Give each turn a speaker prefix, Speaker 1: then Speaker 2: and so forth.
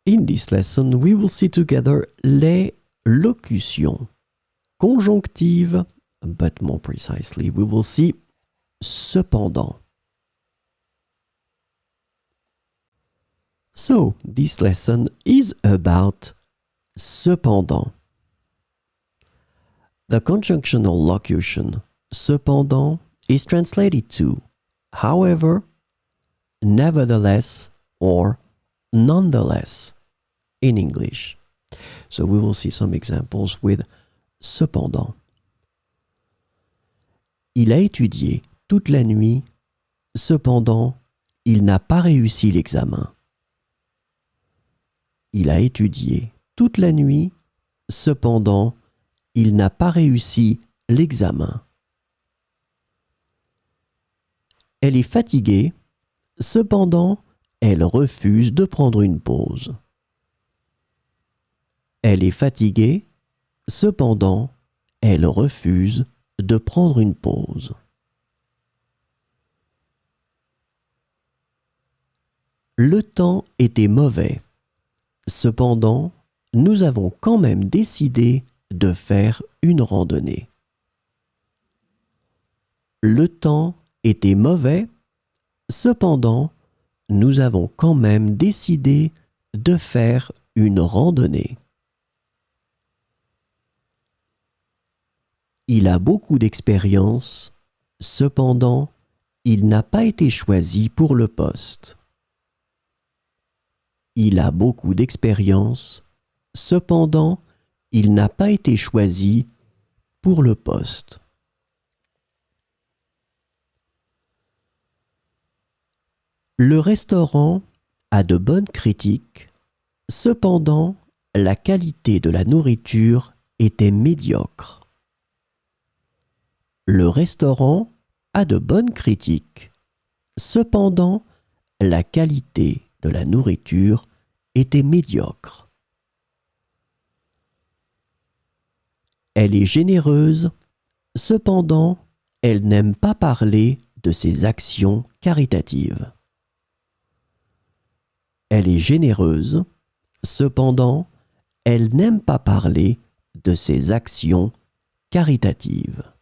Speaker 1: In this lesson, we will see together les locutions conjonctives, but more precisely, we will see cependant. So, this lesson is about cependant. The conjunctional locution cependant is translated to however, nevertheless, or nonetheless in English. So we will see some examples with cependant. Il a étudié toute la nuit, cependant, il n'a pas réussi l'examen. Il a étudié toute la nuit, cependant, il n'a pas réussi l'examen. Elle est fatiguée, cependant, elle refuse de prendre une pause. Elle est fatiguée, cependant, elle refuse de prendre une pause. Le temps était mauvais. Cependant, nous avons quand même décidé de faire une randonnée. Le temps était mauvais. Cependant, nous avons quand même décidé de faire une randonnée. Il a beaucoup d'expérience. Cependant, il n'a pas été choisi pour le poste. Il a beaucoup d'expérience. Cependant, il n'a pas été choisi pour le poste. Le restaurant a de bonnes critiques. Cependant, la qualité de la nourriture était médiocre. Le restaurant a de bonnes critiques. Cependant, la qualité de la nourriture était médiocre. Elle est généreuse. Cependant, elle n'aime pas parler de ses actions caritatives. Elle est généreuse. Cependant, elle n'aime pas parler de ses actions caritatives.